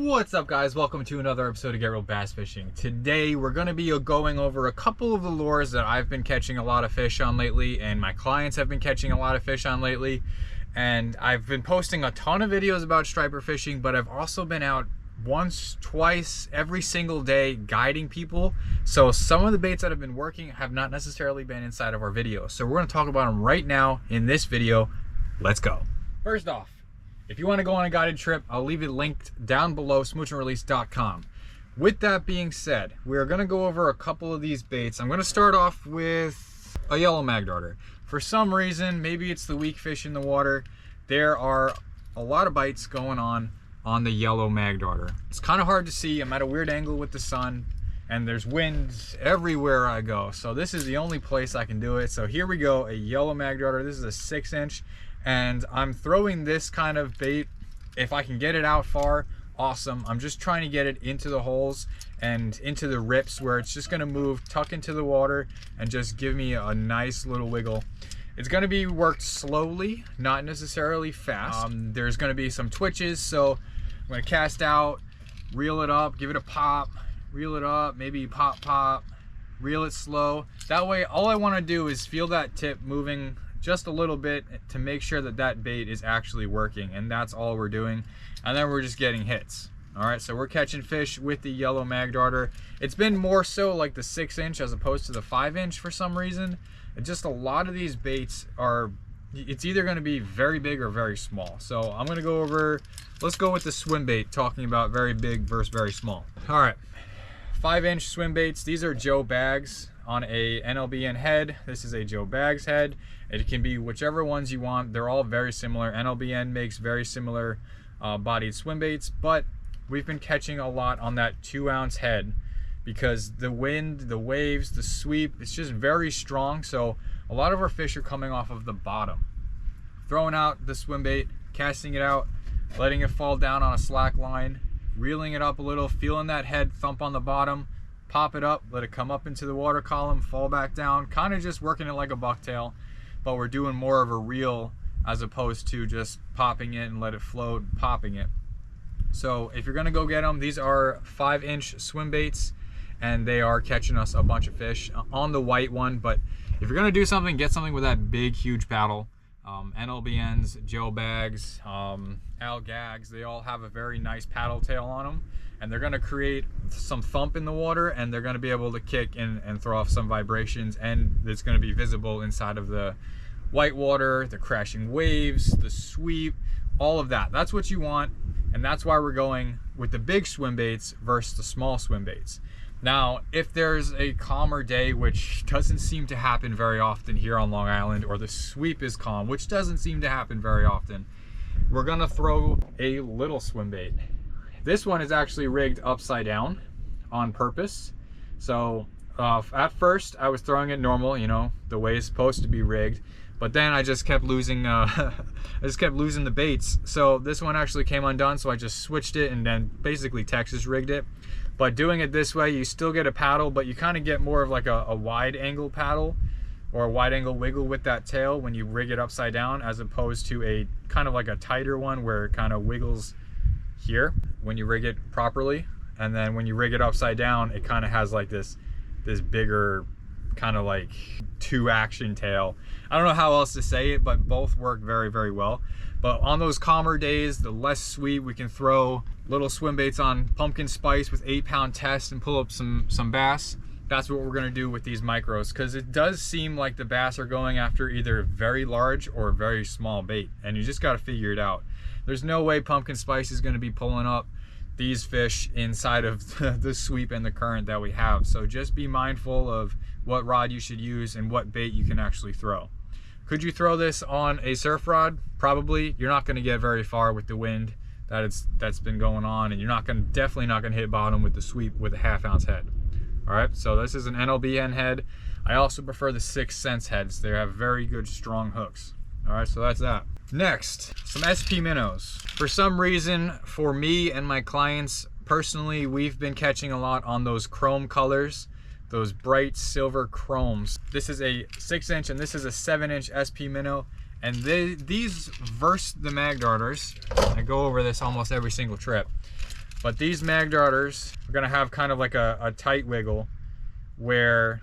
What's up, guys? Welcome to another episode of Get Real Bass Fishing. Today we're going to be going over a couple of the lures that I've been catching a lot of fish on lately, and my clients have been catching a lot of fish on lately. And I've been posting a ton of videos about striper fishing, but I've also been out once, twice, every single day guiding people. So some of the baits that have been working have not necessarily been inside of our videos. So we're going to talk about them right now in this video. Let's go. First off, if you want to go on a guided trip, I'll leave it linked down below, smoochandrelease.com. With that being said, we're going to go over a couple of these baits. I'm going to start off with a yellow mag darter. For some reason, maybe it's the weak fish in the water, there are a lot of bites going on the yellow mag darter. It's kind of hard to see. I'm at a weird angle with the sun, and there's winds everywhere I go. So this is the only place I can do it. So here we go, a yellow mag darter. This is a 6-inch. And I'm throwing this kind of bait. If I can get it out far, awesome. I'm just trying to get it into the holes and into the rips where it's just going to move, tuck into the water, and just give me a nice little wiggle. It's going to be worked slowly, not necessarily fast. There's going to be some twitches, so I'm going to cast out, reel it up, give it a pop, reel it up, maybe pop, reel it slow. That way, all I want to do is feel that tip moving just a little bit to make sure that that bait is actually working, and that's all we're doing. And then we're just getting hits. All right, so we're catching fish with the yellow mag darter. It's been more so like the 6-inch as opposed to the 5-inch for some reason. And just a lot of these baits are, it's either going to be very big or very small. So I'm going to go over, let's go with the swim bait, talking about very big versus very small. All right, 5-inch swim baits. These are Joe Bags on a NLBN head. This is a Joe Bags head. It can be whichever ones you want. They're all very similar. NLBN makes very similar bodied swim baits, but we've been catching a lot on that 2-ounce head because the wind, the waves, the sweep, it's just very strong. So a lot of our fish are coming off of the bottom. Throwing out the swim bait, casting it out, letting it fall down on a slack line, reeling it up a little, feeling that head thump on the bottom, pop it up, let it come up into the water column, fall back down, kind of just working it like a bucktail. But we're doing more of a reel as opposed to just popping it and let it float, popping it. So if you're gonna go get them, these are 5-inch swim baits, and they are catching us a bunch of fish on the white one. But if you're gonna do something, get something with that big, huge paddle. NLBNs, Joe Bags, Al Gags, they all have a very nice paddle tail on them, and they're gonna create some thump in the water, and they're gonna be able to kick and throw off some vibrations, and it's gonna be visible inside of the white water, the crashing waves, the sweep, all of that. That's what you want, and that's why we're going with the big swim baits versus the small swim baits. Now, if there's a calmer day, which doesn't seem to happen very often here on Long Island, or the sweep is calm, which doesn't seem to happen very often, we're gonna throw a little swim bait. This one is actually rigged upside down on purpose. So at first I was throwing it normal, you know, the way it's supposed to be rigged, but then I just kept losing the baits. So this one actually came undone, so I just switched it and then basically Texas rigged it. But doing it this way, you still get a paddle, but you kind of get more of like a wide angle paddle or a wide angle wiggle with that tail when you rig it upside down, as opposed to a kind of like a tighter one where it kind of wiggles here when you rig it properly. And then when you rig it upside down, it kind of has like this bigger kind of like 2-action tail. I don't know how else to say it, but both work very, very well. But on those calmer days, the less sweet, we can throw little swim baits on pumpkin spice with 8-pound test and pull up some bass. That's what we're gonna do with these micros, because it does seem like the bass are going after either very large or very small bait, and you just gotta figure it out. There's no way pumpkin spice is gonna be pulling up these fish inside of the sweep and the current that we have. So just be mindful of what rod you should use and what bait you can actually throw. Could you throw this on a surf rod? Probably. You're not gonna get very far with the wind that's been going on, and you're definitely not gonna hit bottom with the sweep with a 1/2-ounce head. All right, so this is an NLBN head. I also prefer the 6 cents heads. They have very good strong hooks. All right, so that's that. Next, some SP minnows. For some reason, for me and my clients personally, we've been catching a lot on those chrome colors, those bright silver chromes. This is a 6-inch and this is a 7-inch SP minnow. And these versus the mag darters, I go over this almost every single trip. But these mag darters are gonna have kind of like a tight wiggle, where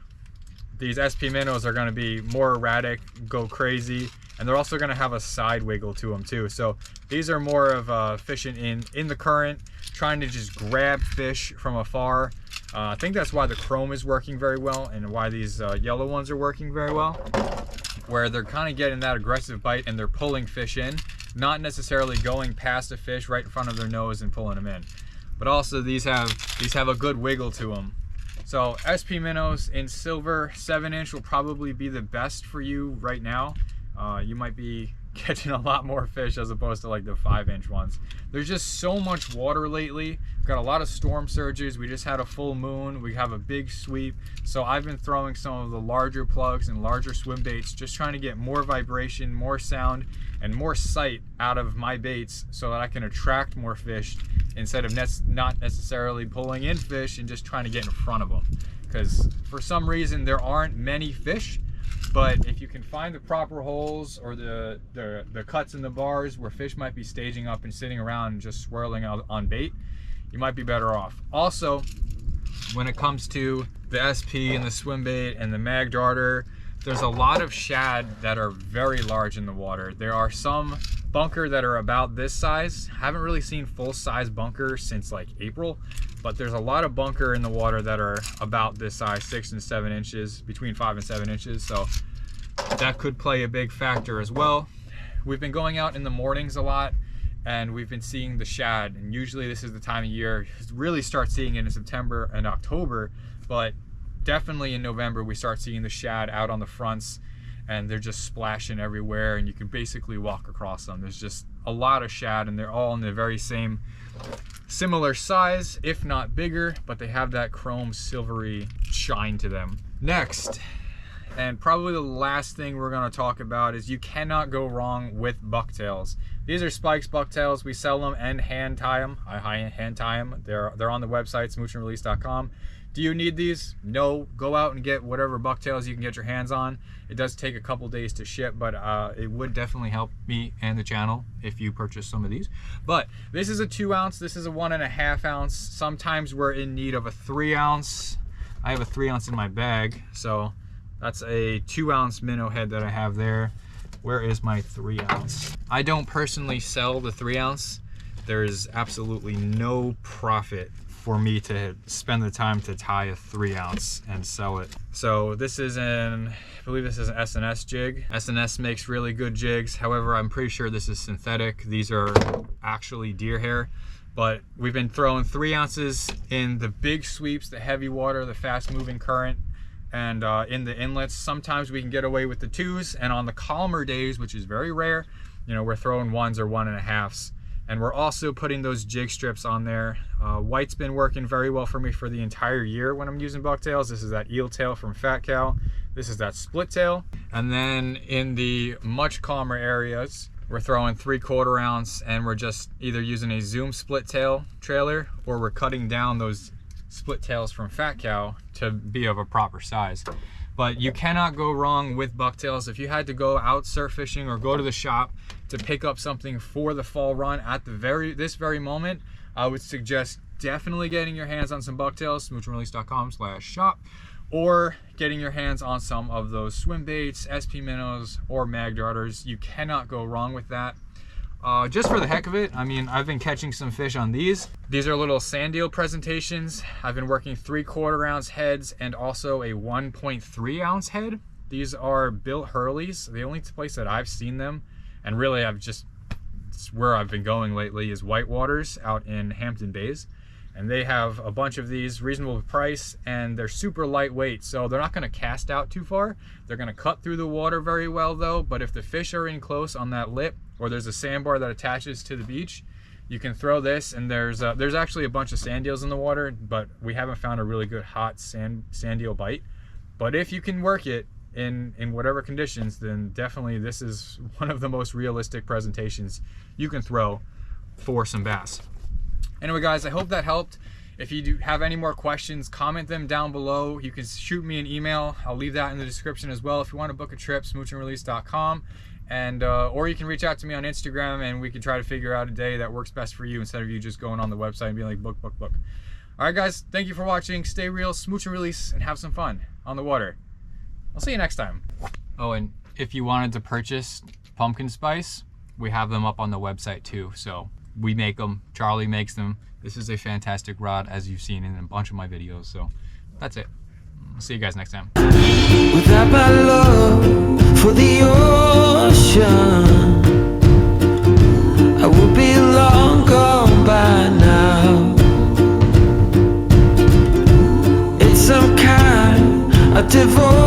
these SP minnows are gonna be more erratic, go crazy, and they're also gonna have a side wiggle to them too. So these are more of fishing in the current, trying to just grab fish from afar. I think that's why the chrome is working very well and why these yellow ones are working very well, where they're kind of getting that aggressive bite and they're pulling fish in, not necessarily going past a fish right in front of their nose and pulling them in. But also these have a good wiggle to them. So SP minnows in silver 7-inch will probably be the best for you right now. You might be catching a lot more fish as opposed to like the 5-inch ones. There's just so much water lately. We've got a lot of storm surges. We just had a full moon. We have a big sweep. So I've been throwing some of the larger plugs and larger swim baits, just trying to get more vibration, more sound, and more sight out of my baits so that I can attract more fish instead of not necessarily pulling in fish and just trying to get in front of them. Because for some reason there aren't many fish, but if you can find the proper holes or the cuts in the bars where fish might be staging up and sitting around and just swirling on bait, you might be better off. Also, when it comes to the SP and the swim bait and the mag darter, there's a lot of shad that are very large in the water. There are some bunker that are about this size. Haven't really seen full size bunker since like April, but there's a lot of bunker in the water that are about this size, 6 and 7 inches, between 5 and 7 inches. So that could play a big factor as well. We've been going out in the mornings a lot and we've been seeing the shad, and usually this is the time of year, really start seeing it in September and October, but definitely in November we start seeing the shad out on the fronts and they're just splashing everywhere and you can basically walk across them. There's just a lot of shad and they're all in the very same similar size, if not bigger, but they have that chrome silvery shine to them. Next, and probably the last thing we're going to talk about, is you cannot go wrong with bucktails. These are Spikes bucktails. We sell them and hand tie them. I hand tie them. They're on the website, smoochandrelease.com. Do you need these? No. Go out and get whatever bucktails you can get your hands on. It does take a couple days to ship, but it would definitely help me and the channel if you purchase some of these. But this is a 2 ounce. This is a 1.5 ounce. Sometimes we're in need of a 3 ounce. I have a 3 ounce in my bag, so that's a 2 ounce minnow head that I have there. Where is my 3 ounce? I don't personally sell the 3 ounce. There's absolutely no profit for me to spend the time to tie a 3 ounce and sell it. So this is I believe this is an S&S jig. S&S makes really good jigs. However, I'm pretty sure this is synthetic. These are actually deer hair. But we've been throwing 3 ounces in the big sweeps, the heavy water, the fast moving current, and in the inlets. Sometimes we can get away with the 2s, and on the calmer days, which is very rare, you know, we're throwing 1s or 1.5s. And we're also putting those jig strips on there. White's been working very well for me for the entire year when I'm using bucktails. This is that eel tail from Fat Cow. This is that split tail. And then in the much calmer areas, we're throwing 3/4 ounce, and we're just either using a Zoom split tail trailer, or we're cutting down those split tails from Fat Cow to be of a proper size. But you cannot go wrong with bucktails. If you had to go out surf fishing or go to the shop to pick up something for the fall run at this very moment, I would suggest definitely getting your hands on some bucktails, smoochandrelease.com/shop, or getting your hands on some of those swim baits, SP minnows, or mag darters. You cannot go wrong with that. Just for the heck of it, I mean, I've been catching some fish on these. These are little sand eel presentations. I've been working 3/4 ounce heads and also a 1.3 ounce head. These are Bill Hurley's. The only place that I've seen them, and really it's where I've been going lately, is Whitewaters out in Hampton Bays. And they have a bunch of these, reasonable price, and they're super lightweight, so they're not gonna cast out too far. They're gonna cut through the water very well though, but if the fish are in close on that lip, or there's a sandbar that attaches to the beach, you can throw this, and there's actually a bunch of sand eels in the water, but we haven't found a really good hot sand eel bite. But if you can work it in whatever conditions, then definitely this is one of the most realistic presentations you can throw for some bass. Anyway guys, I hope that helped. If you do have any more questions, comment them down below. You can shoot me an email. I'll leave that in the description as well. If you want to book a trip, smoochandrelease.com. And or you can reach out to me on Instagram and we can try to figure out a day that works best for you instead of you just going on the website and being like, book. All right, guys, thank you for watching. Stay real, smooch and release, and have some fun on the water. I'll see you next time. Oh, and if you wanted to purchase pumpkin spice, we have them up on the website too. So we make them, Charlie makes them. This is a fantastic rod, as you've seen in a bunch of my videos. So that's it. I'll see you guys next time. Without my love for the ocean, I would be long gone by now. It's some kind of devotion.